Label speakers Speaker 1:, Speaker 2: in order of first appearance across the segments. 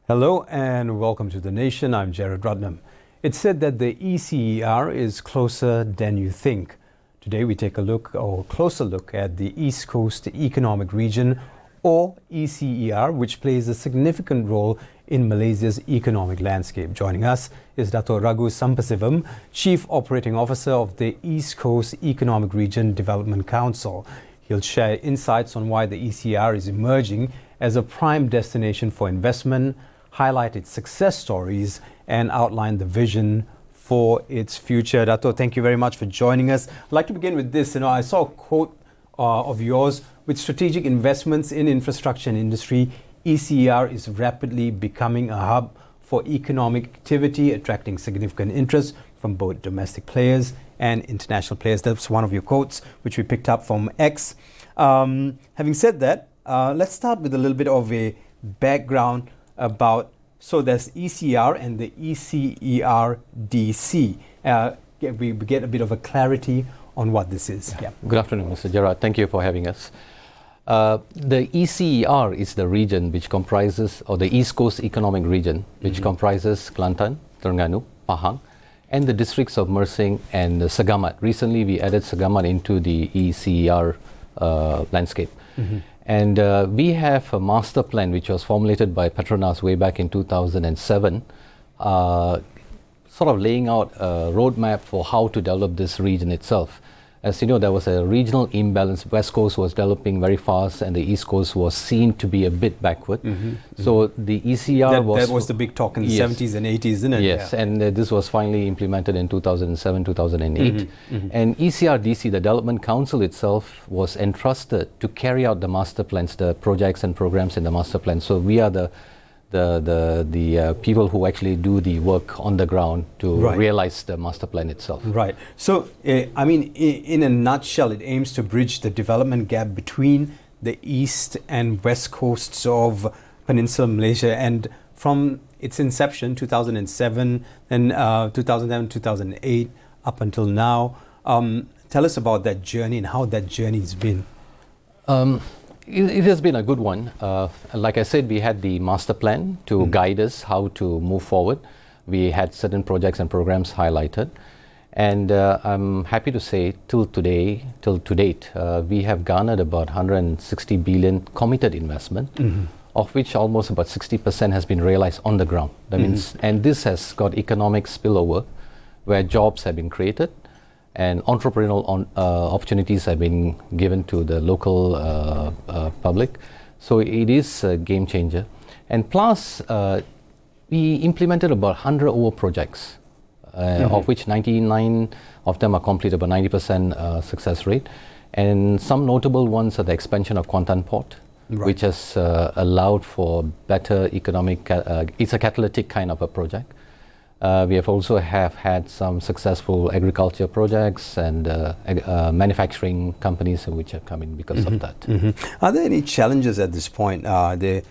Speaker 1: Hello and welcome to The Nation. I'm GERARD. It's said that the ECER is closer than you think. Today we take a closer look at the East Coast Economic Region, or ECER, which plays a significant role in Malaysia's economic landscape. Joining us is DATO RAGU SAMPASIVAM, Chief Operating Officer of the East Coast Economic Region Development Council. He'll share insights on why the ECER is emerging as a prime destination for investment, highlight its success stories, and outline the vision for its future. Dato, thank you very much for joining us. I'd like to begin with this. I saw a quote of yours: with strategic investments in infrastructure and industry, ECER is rapidly becoming a hub for economic activity, attracting significant interest from both domestic players and international players. That's one of your quotes, which we picked up from X. Having said that, let's start with a little bit of a background about, so there's ECER and the ECERDC. We get a bit of a clarity on what this is.
Speaker 2: Yeah. Good afternoon, Mr. Gerard. Thank you for having us. The ECER is the region which comprises, or the East Coast Economic Region, which comprises Kelantan, Terengganu, Pahang, and the districts of Mersing and Segamat. Recently, we added Segamat into the ECER landscape. And we have a master plan which was formulated by Petronas way back in 2007, sort of laying out a roadmap for how to develop this region itself. As you know, there was a regional imbalance. West Coast was developing very fast and the East Coast was seen to be a bit backward. So the ECER
Speaker 1: that was the big talk in the 70s and 80s, isn't it?
Speaker 2: Yes, yeah. And this was finally implemented in 2007, 2008. And ECERDC, the Development Council itself, was entrusted to carry out the master plans, the projects and programs in the master plan. So we are the people who actually do the work on the ground to realize the master plan itself.
Speaker 1: Right. So, I mean, in a nutshell, it aims to bridge the development gap between the east and west coasts of Peninsular Malaysia. And from its inception, 2007, and 2007, 2008, up until now, tell us about that journey and how that journey's been.
Speaker 2: It has been a good one. Like I said, we had the master plan to guide us how to move forward. We had certain projects and programs highlighted. And I'm happy to say till to date, we have garnered about 160 billion committed investment, of which almost about 60% has been realized on the ground. That means, and this has got economic spillover where jobs have been created and entrepreneurial opportunities have been given to the local public. So it is a game changer. And plus, we implemented about 100 over projects, of which 99 of them are completed, about 90% success rate. And some notable ones are the expansion of Kuantan Port, which has allowed for better economic, it's a catalytic kind of a project. We have also had some successful agriculture projects and manufacturing companies which have come in because of that.
Speaker 1: Are there any challenges at this point the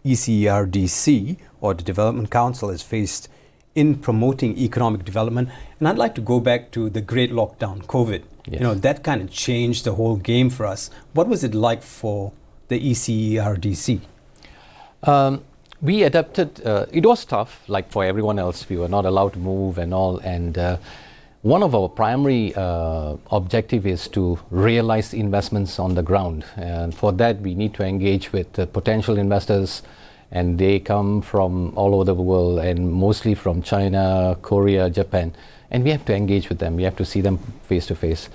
Speaker 1: ECERDC or the Development Council has faced in promoting economic development? And I'd like to go back to the great lockdown, COVID.
Speaker 2: Yes.
Speaker 1: That kind of changed the whole game for us. What was it like for the ECERDC? We
Speaker 2: adapted. It was tough, like for everyone else. We were not allowed to move and all. And one of our primary objective is to realize investments on the ground. And for that, we need to engage with potential investors. And they come from all over the world, and mostly from China, Korea, Japan. And we have to engage with them. We have to see them face to face.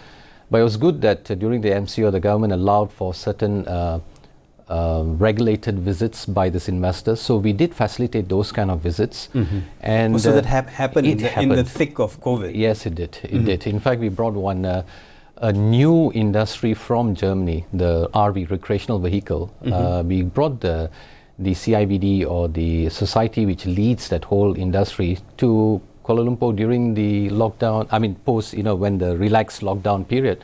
Speaker 2: But it was good that during the MCO, the government allowed for certain regulated visits by these investors. So we did facilitate those kind of visits. And
Speaker 1: so that happened in the thick of COVID?
Speaker 2: Yes, it did. It did. In fact, we brought a new industry from Germany, the RV, recreational vehicle. We brought the CIVD, or the society which leads that whole industry, to Kuala Lumpur during the lockdown, post, when the relaxed lockdown period.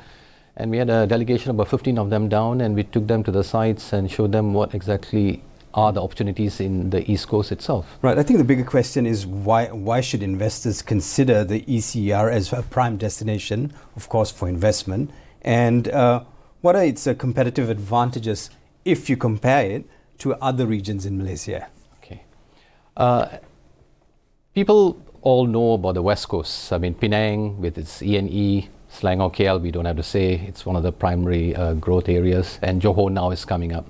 Speaker 2: And we had a delegation, about 15 of them down, and we took them to the sites and showed them what exactly are the opportunities in the East Coast itself.
Speaker 1: Right. I think the bigger question is why should investors consider the ECER as a prime destination, of course, for investment? And what are its competitive advantages if you compare it to other regions in Malaysia?
Speaker 2: Okay. People all know about the West Coast. I mean, Penang with its E&E, Selangor, KL, we don't have to say, it's one of the primary growth areas, and Johor now is coming up.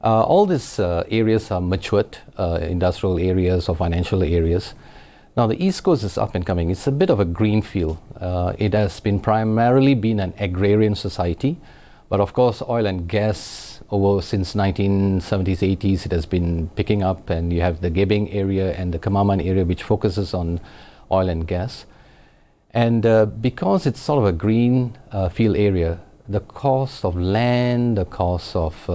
Speaker 2: All these areas are matured industrial areas or financial areas. Now the East Coast is up and coming. It's a bit of a green field. It has been primarily been an agrarian society, but of course oil and gas over since 1970s, 80s, it has been picking up, and you have the Gebeng area and the Kemaman area which focuses on oil and gas. And because it's sort of a green field area, the cost of land, the cost of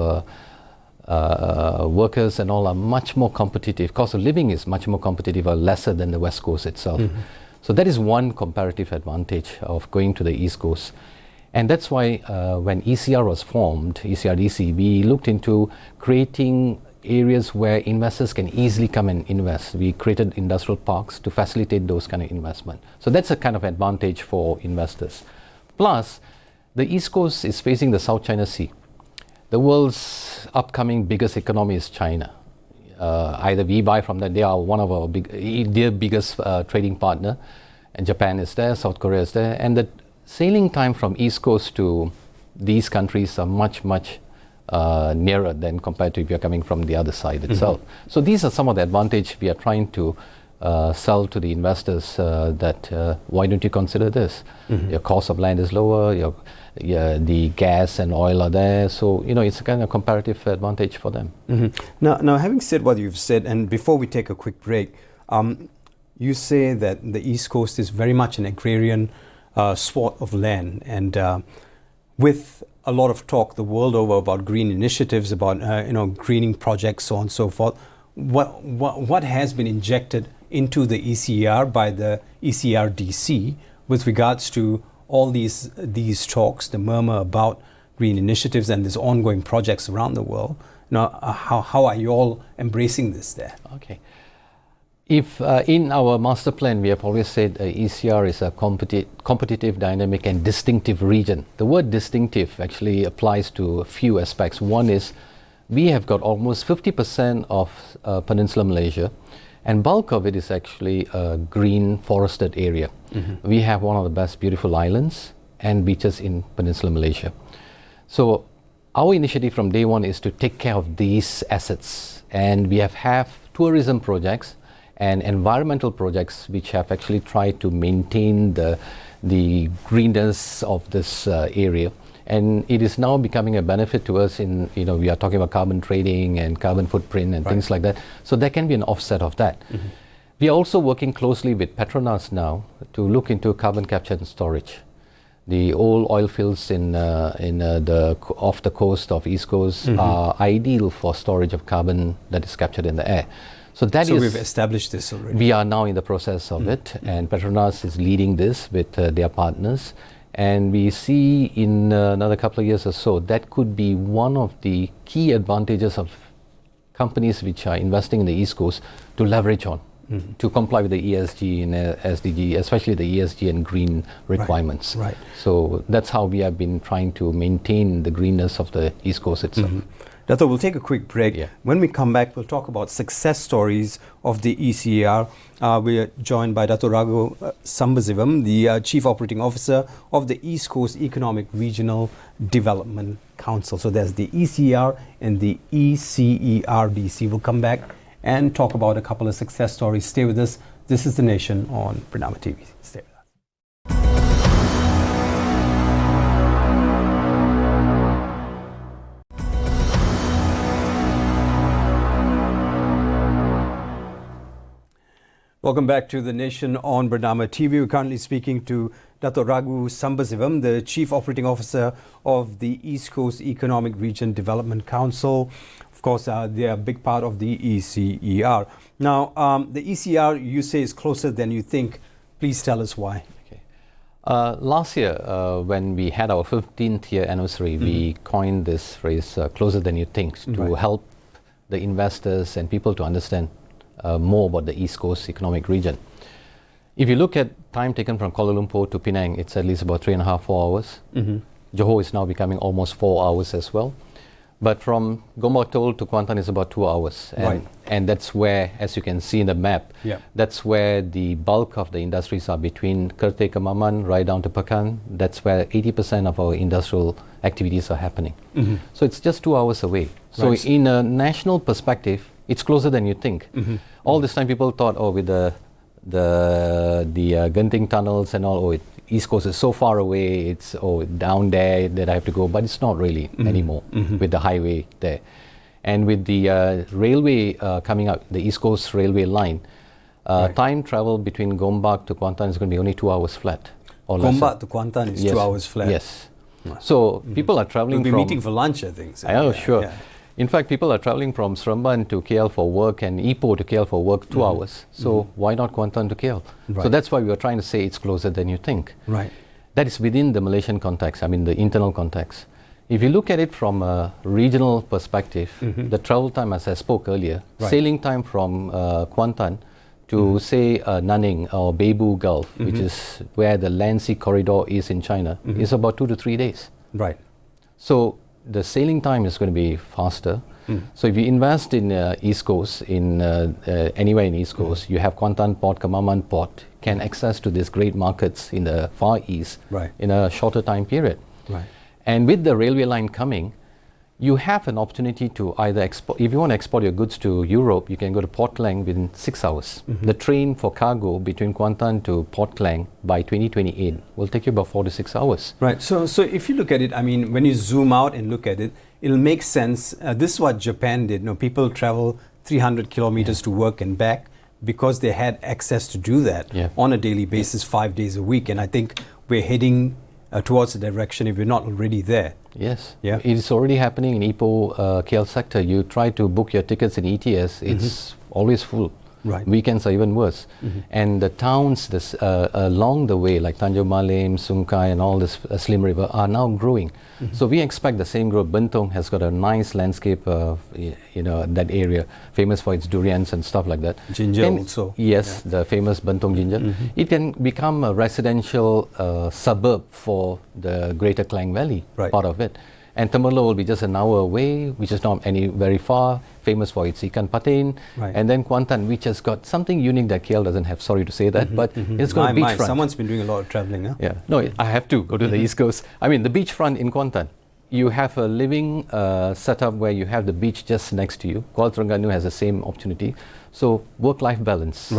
Speaker 2: workers and all are much more competitive. Cost of living is much more competitive or lesser than the West Coast itself. So that is one comparative advantage of going to the East Coast. And that's why when ECER was formed, ECRDC, we looked into creating areas where investors can easily come and invest. We created industrial parks to facilitate those kind of investment. So that's a kind of advantage for investors. Plus, the East Coast is facing the South China Sea. The world's upcoming biggest economy is China. Either we buy from them, they are one of our biggest trading partner, and Japan is there, South Korea is there, and the sailing time from East Coast to these countries are much nearer than compared to if you're coming from the other side itself. So these are some of the advantage we are trying to sell to the investors, that why don't you consider this? Your cost of land is lower, the gas and oil are there, so it's a kind of comparative advantage for them.
Speaker 1: Now, having said what you've said, and before we take a quick break, you say that the East Coast is very much an agrarian swath of land, and with a lot of talk the world over about green initiatives, about greening projects, so on and so forth. What has been injected into the ECER by the ECRDC with regards to all these talks, the murmur about green initiatives and these ongoing projects around the world? How are you all embracing this there?
Speaker 2: Okay. If in our master plan, we have always said ECR is a competitive, dynamic and distinctive region. The word distinctive actually applies to a few aspects. One is we have got almost 50% of Peninsular Malaysia, and bulk of it is actually a green forested area. We have one of the best beautiful islands and beaches in Peninsular Malaysia. So our initiative from day one is to take care of these assets, and we have tourism projects and environmental projects which have actually tried to maintain the greenness of this area. And it is now becoming a benefit to us in, we are talking about carbon trading and carbon footprint and things like that. So there can be an offset of that. We are also working closely with Petronas now to look into carbon capture and storage. The old oil fields off the coast of East Coast are ideal for storage of carbon that is captured in the air. So
Speaker 1: we've established this already.
Speaker 2: We are now in the process of it, and Petronas is leading this with their partners. And we see in another couple of years or so, that could be one of the key advantages of companies which are investing in the East Coast to leverage on, to comply with the ESG and SDG, especially the ESG and green requirements.
Speaker 1: Right.
Speaker 2: So that's how we have been trying to maintain the greenness of the East Coast itself.
Speaker 1: Dato, we'll take a quick break.
Speaker 2: Yeah.
Speaker 1: When we come back, we'll talk about success stories of the ECER. We are joined by Dato RAGU SAMPASIVAM, the Chief Operating Officer of the East Coast Economic Regional Development Council. So there's the ECER and the ECERDC. We'll come back and talk about a couple of success stories. Stay with us. This is The Nation on Bernama TV. Stay with us. Welcome back to The Nation on Bernama TV. We're currently speaking to Dato RAGU SAMPASIVAM, the Chief Operating Officer of the East Coast Economic Region Development Council. Of course, they are a big part of the ECER. Now, the ECER, you say, is closer than you think. Please tell us why.
Speaker 2: Okay. Last year, when we had our 15th year anniversary, we coined this phrase, closer than you think, to help the investors and people to understand more about the East Coast Economic Region. If you look at time taken from Kuala Lumpur to Penang, it's at least about 3.5, 4 hours. Johor is now becoming almost 4 hours as well. But from Gombak Toll to Kuantan is about 2 hours. And that's where, as you can see in the map, that's where the bulk of the industries are between Kerteh, Kemaman, right down to Pekan. That's where 80% of our industrial activities are happening. So it's just 2 hours away. So in a national perspective, it's closer than you think. All this time people thought, oh, with the Genting tunnels and all, East Coast is so far away, it's down there that I have to go, but it's not really anymore with the highway there. And with the railway coming up, the East Coast railway line, time travel between Gombak to Kuantan is going to be only 2 hours flat.
Speaker 1: Gombak to Kuantan is 2 hours flat?
Speaker 2: Yes. So people are traveling
Speaker 1: we'll be meeting for lunch, I think. So.
Speaker 2: Oh, sure. Yeah. In fact, people are traveling from Seremban to KL for work and Ipoh to KL for work 2 hours. So why not Kuantan to KL? So that's why we were trying to say it's closer than you think. That is within the Malaysian context, I mean the internal context. If you look at it from a regional perspective, the travel time, as I spoke earlier, sailing time from Kuantan to say Nanning or Beibu Gulf, which is where the land sea corridor is in China, is about 2 to 3 days. So the sailing time is going to be faster. So if you invest in East Coast, in anywhere in East Coast, you have Kuantan Port, Kemaman Port, can access to these great markets in the Far East in a shorter time period. And with the railway line coming, you have an opportunity to either export. If you want to export your goods to Europe, you can go to Port Klang within 6 hours. The train for cargo between Kuantan to Port Klang by 2028 will take you about 4 to 6 hours.
Speaker 1: So if you look at it, I mean, when you zoom out and look at it, it'll make sense. This is what Japan did. People travel 300 kilometers to work and back because they had access to do that on a daily basis, 5 days a week. And I think we're heading towards the direction if we're not already there.
Speaker 2: Yes, it is already happening in Ipoh KL sector. You try to book your tickets in ETS, it's always full. Weekends are even worse. And the towns along the way, like Tanjung Malim, Sungkai and all this Slim River are now growing. So we expect the same growth. Bentong has got a nice landscape, that area, famous for its durians and stuff like that.
Speaker 1: Ginger also.
Speaker 2: Yes, the famous Bentong ginger. It can become a residential suburb for the Greater Klang Valley, part of it. And Temerloh will be just an hour away, which is not very far, famous for its ikan patin. And then Kuantan, which has got something unique that KL doesn't have, sorry to say that, but it's got a beachfront.
Speaker 1: Someone's been doing a lot of traveling, huh?
Speaker 2: Yeah, no, I have to go to the East Coast. I mean, the beachfront in Kuantan, you have a living setup where you have the beach just next to you. Kuala Terengganu has the same opportunity. So work-life balance.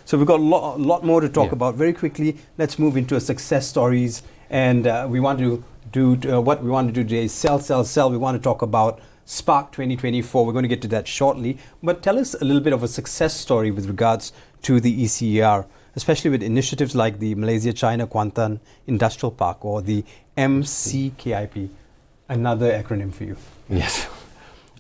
Speaker 1: So we've got a lot more to talk about. Very quickly, let's move into success stories. And we want to what we want to do today is sell. We want to talk about Spark 2024. We're going to get to that shortly. But tell us a little bit of a success story with regards to the ECER, especially with initiatives like the Malaysia-China Kuantan Industrial Park or the MCKIP, another acronym for you.
Speaker 2: Yes.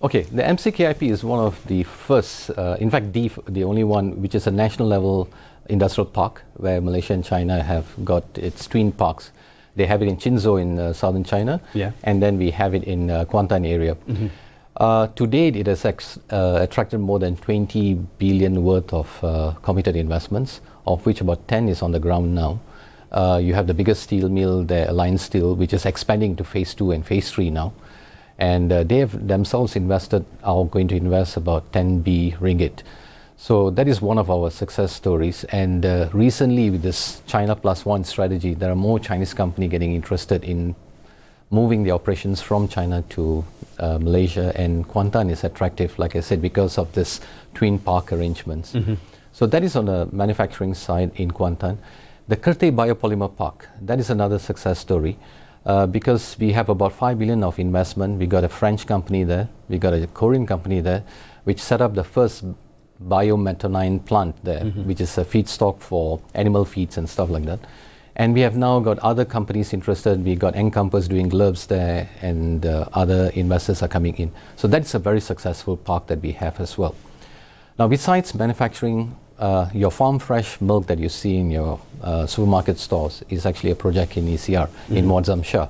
Speaker 2: Okay, the MCKIP is one of the first, in fact, the only one, which is a national level industrial park where Malaysia and China have got its twin parks. They have it in Qinzhou in southern China, and then we have it in Kuantan area. To date, it has attracted more than 20 billion worth of committed investments, of which about 10 is on the ground now. You have the biggest steel mill there, Alliance Steel, which is expanding to phase 2 and phase 3 now. And they have themselves are going to invest about 10 B ringgit. So that is one of our success stories. And recently with this China Plus One strategy, there are more Chinese companies getting interested in moving the operations from China to Malaysia. And Kuantan is attractive, like I said, because of this twin park arrangements. So that is on the manufacturing side in Kuantan. The Kerteh Biopolymer Park, that is another success story. Because we have about 5 billion of investment. We got a French company there, we got a Korean company there, which set up the first biomethanine plant there, which is a feedstock for animal feeds and stuff like that. And we have now got other companies interested. We got Encompass doing gloves there, and other investors are coming in. So that's a very successful park that we have as well. Now, besides manufacturing, your farm fresh milk that you see in your supermarket stores is actually a project in ECER in Muazzam Shah.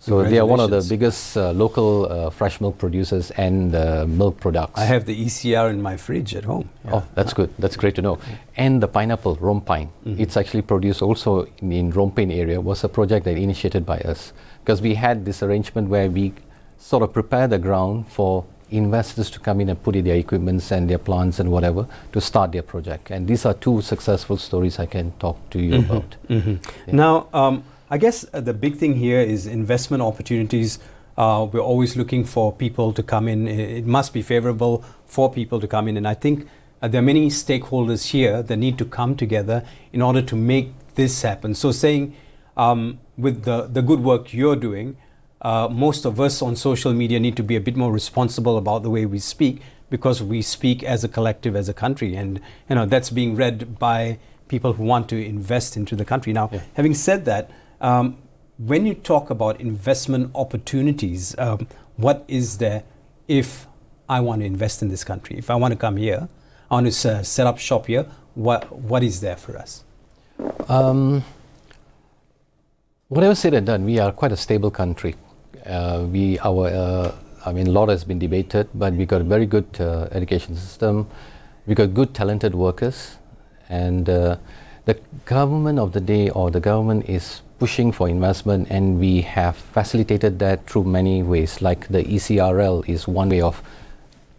Speaker 2: So they are one of the biggest local fresh milk producers and milk products.
Speaker 1: I have the ECER in my fridge at home.
Speaker 2: Oh, that's good. That's great to know. And the pineapple, Rompine, it's actually produced also in Rompine area, was a project that initiated by us. Because we had this arrangement where we sort of prepare the ground for investors to come in and put in their equipments and their plants and whatever to start their project. And these are two successful stories I can talk to you about.
Speaker 1: Yeah. Now, I guess the big thing here is investment opportunities. We're always looking for people to come in. It must be favorable for people to come in. And I think there are many stakeholders here that need to come together in order to make this happen. So saying with the good work you're doing, most of us on social media need to be a bit more responsible about the way we speak, because we speak as a collective, as a country, and that's being read by people who want to invest into the country. Now, having said that, when you talk about investment opportunities, what is there if I want to invest in this country? If I want to come here, I want to set up shop here, what is there for us?
Speaker 2: Whatever said and done, we are quite a stable country. A lot has been debated, but we got a very good education system. We got good, talented workers, and the government of the day, or the government, is pushing for investment, and we have facilitated that through many ways. Like the ECRL is one way of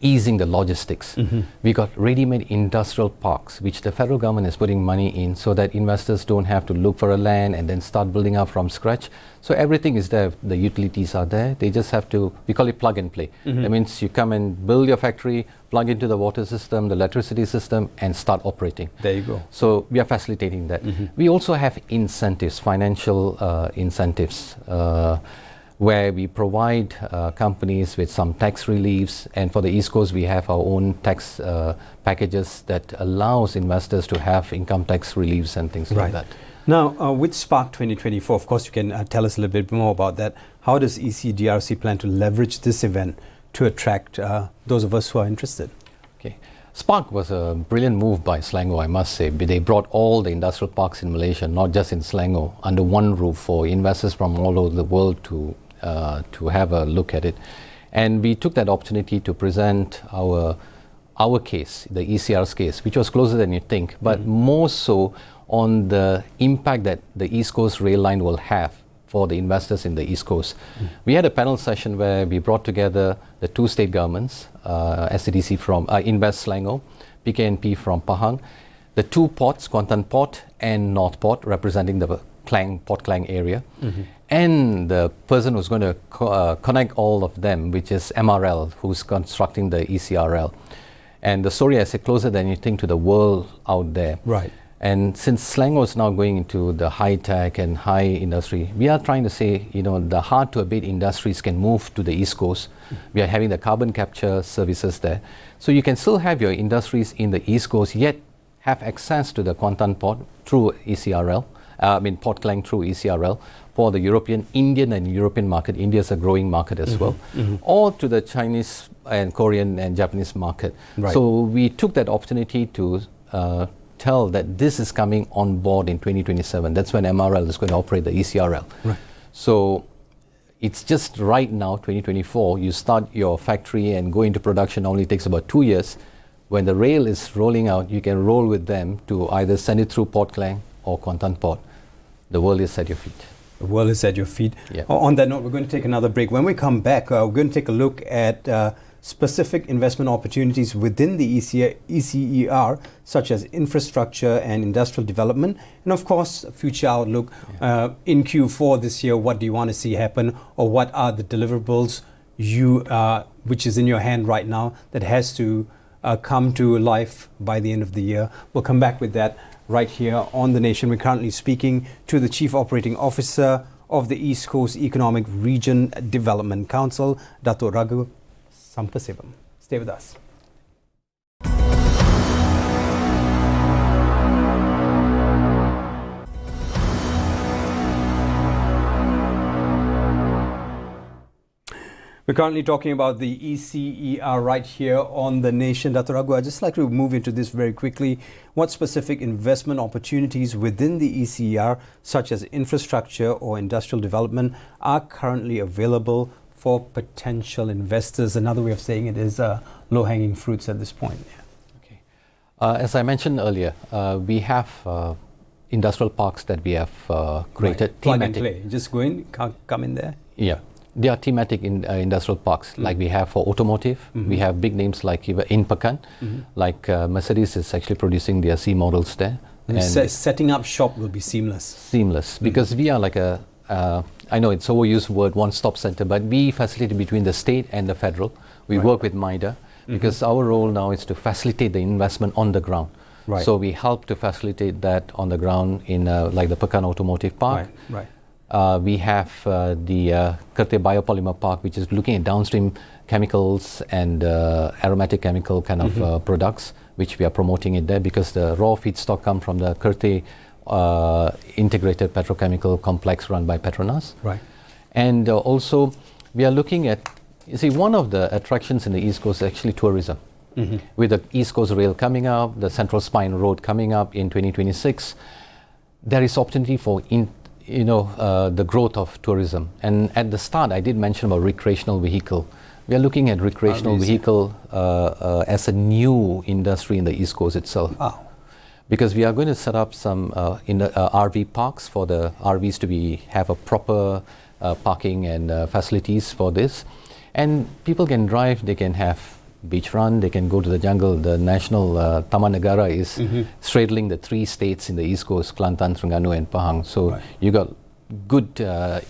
Speaker 2: easing the logistics. We got ready-made industrial parks, which the federal government is putting money in, so that investors don't have to look for a land and then start building up from scratch. So everything is there. The utilities are there. They just have to, we call it plug and play. That means you come and build your factory, plug into the water system, the electricity system, and start operating.
Speaker 1: There you go.
Speaker 2: So we are facilitating that. We also have incentives, financial incentives, where we provide companies with some tax reliefs, and for the East Coast we have our own tax packages that allows investors to have income tax reliefs and things like that.
Speaker 1: Now, with Spark 2024, of course you can tell us a little bit more about that. How does ECDRC plan to leverage this event to attract those of us who are interested?
Speaker 2: Okay. Spark was a brilliant move by Selangor, I must say. They brought all the industrial parks in Malaysia, not just in Selangor, under one roof for investors from all over the world to have a look at it. And we took that opportunity to present our case, the ECR's case, which was closer than you think, but more so on the impact that the East Coast rail line will have for the investors in the East Coast. We had a panel session where we brought together the two state governments, SCDC from Invest Selangor, PKNP from Pahang, the two ports, Kuantan Port and North Port, representing the Port Klang area, and the person who's going to connect all of them, which is MRL, who's constructing the ECRL. And the story, I say, closer than you think to the world out there.
Speaker 1: Right.
Speaker 2: And since Selangor is now going into the high tech and high industry, we are trying to say, the hard to abate industries can move to the East Coast. We are having the carbon capture services there. So you can still have your industries in the East Coast, yet have access to the Kuantan Port through ECRL, Port Klang through ECRL, for the Indian and European market. India is a growing market as well, or to the Chinese and Korean and Japanese market.
Speaker 1: Right.
Speaker 2: So we took that opportunity to tell that this is coming on board in 2027. That's when MRL is going to operate the ECRL. Right. So it's just right now, 2024, you start your factory and go into production only takes about 2 years. When the rail is rolling out, you can roll with them to either send it through Port Klang or Kuantan Port. The world is at your feet.
Speaker 1: The world is at your feet.
Speaker 2: Yeah.
Speaker 1: On that note, we're going to take another break. When we come back, we're going to take a look at specific investment opportunities within the ECER, such as infrastructure and industrial development, and of course, future outlook. In Q4 this year, what do you want to see happen, or what are the deliverables which is in your hand right now that has to come to life by the end of the year? We'll come back with that right here on The Nation. We're currently speaking to the Chief Operating Officer of the East Coast Economic Region Development Council, DATO RAGU, SAMPASIVAM. Stay with us. We're currently talking about the ECER right here on The Nation. Dr. RAGU, I'd just like to move into this very quickly. What specific investment opportunities within the ECER, such as infrastructure or industrial development, are currently available for potential investors? Another way of saying it is low-hanging fruits at this point.
Speaker 2: Okay. As I mentioned earlier, we have industrial parks that we have created.
Speaker 1: Right. Plug and play. Just go in, come in there.
Speaker 2: Yeah. They are thematic industrial parks, like we have for automotive. We have big names like in Pekan, like Mercedes is actually producing their C models there.
Speaker 1: And setting up shop will be seamless.
Speaker 2: Seamless, because we are like I know it's overused word, one-stop center, but we facilitate between the state and the federal. We work with MIDA, because our role now is to facilitate the investment on the ground.
Speaker 1: Right.
Speaker 2: So we help to facilitate that on the ground in like the Pekan Automotive Park.
Speaker 1: Right.
Speaker 2: We have the Kerteh Biopolymer Park, which is looking at downstream chemicals and aromatic chemical kind of products, which we are promoting it there because the raw feedstock come from the Kerteh integrated petrochemical complex run by Petronas.
Speaker 1: Right.
Speaker 2: And also we are looking at, you see, one of the attractions in the East Coast is actually tourism. With the East Coast Rail coming up, the Central Spine Road coming up in 2026, there is opportunity for the growth of tourism. And at the start, I did mention about recreational vehicle. We are looking at recreational vehicle as a new industry in the East Coast itself.
Speaker 1: Wow.
Speaker 2: Because we are going to set up some RV parks for the RVs to have a proper parking and facilities for this. And people can drive, they can have beach run, they can go to the jungle. The national Taman Negara is straddling the 3 states in the East Coast, Kelantan, Terengganu and Pahang. So you got good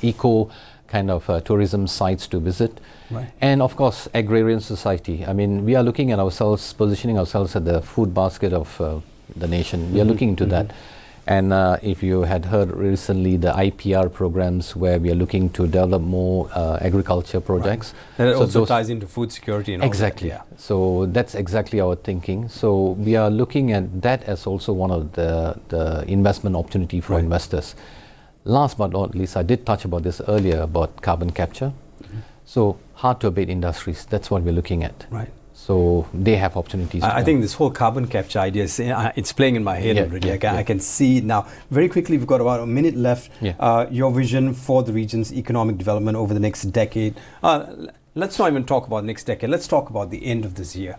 Speaker 2: eco kind of tourism sites to visit.
Speaker 1: Right.
Speaker 2: And of course, agrarian society. I mean, we are looking at ourselves, positioning ourselves at the food basket of the nation. We are looking into that. And if you had heard recently the IPR programs where we are looking to develop more agriculture projects.
Speaker 1: Right. That also ties into food security and
Speaker 2: exactly.
Speaker 1: all that. Yeah.
Speaker 2: So that's exactly our thinking. So we are looking at that as also one of the investment opportunity for investors. Last but not least, I did touch about this earlier about carbon capture. So hard to abate industries, that's what we're looking at.
Speaker 1: Right.
Speaker 2: So they have opportunities.
Speaker 1: I think this whole carbon capture idea, it's playing in my head already. I can see it now. Very quickly, we've got about a minute left. Your vision for the region's economic development over the next decade. Let's not even talk about next decade. Let's talk about the end of this year.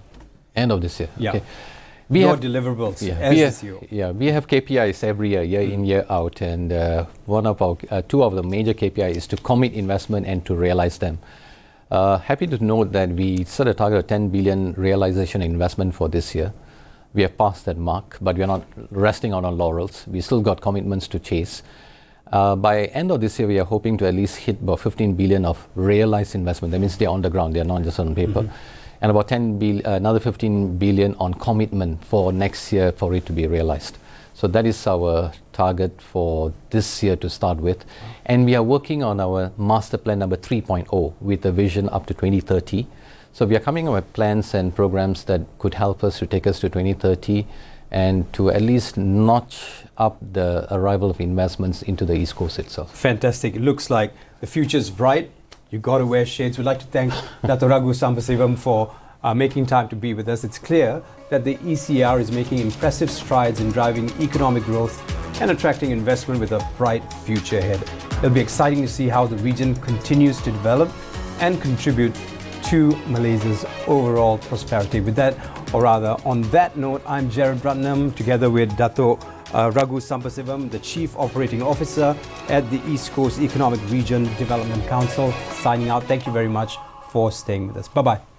Speaker 2: End of this year.
Speaker 1: Yeah.
Speaker 2: Okay.
Speaker 1: Your deliverables as the CEO.
Speaker 2: Yeah, we have KPIs every year, year in, year out. And one of our, 2 of the major KPIs is to commit investment and to realize them. Happy to note that we set a target of 10 billion realization investment for this year. We have passed that mark, but we are not resting on our laurels. We still got commitments to chase. By end of this year, we are hoping to at least hit about 15 billion of realized investment. That means they're on the ground, they're not just on paper. And about another 15 billion on commitment for next year for it to be realized. So that is our target for this year to start with. And we are working on our master plan number 3.0 with a vision up to 2030. So we are coming up with plans and programs that could help us to take us to 2030 and to at least notch up the arrival of investments into the East Coast itself.
Speaker 1: Fantastic. It looks like the future is bright. You got to wear shades. We'd like to thank Dr. RAGU SAMPASIVAM for making time to be with us. It's clear that the ECER is making impressive strides in driving economic growth and attracting investment with a bright future ahead. It'll be exciting to see how the region continues to develop and contribute to Malaysia's overall prosperity. With that, or rather on that note, I'm GERARD RATNAM together with Dato' RAGU SAMPASIVAM, the Chief Operating Officer at the East Coast Economic Region Development Council, signing out. Thank you very much for staying with us. Bye-bye.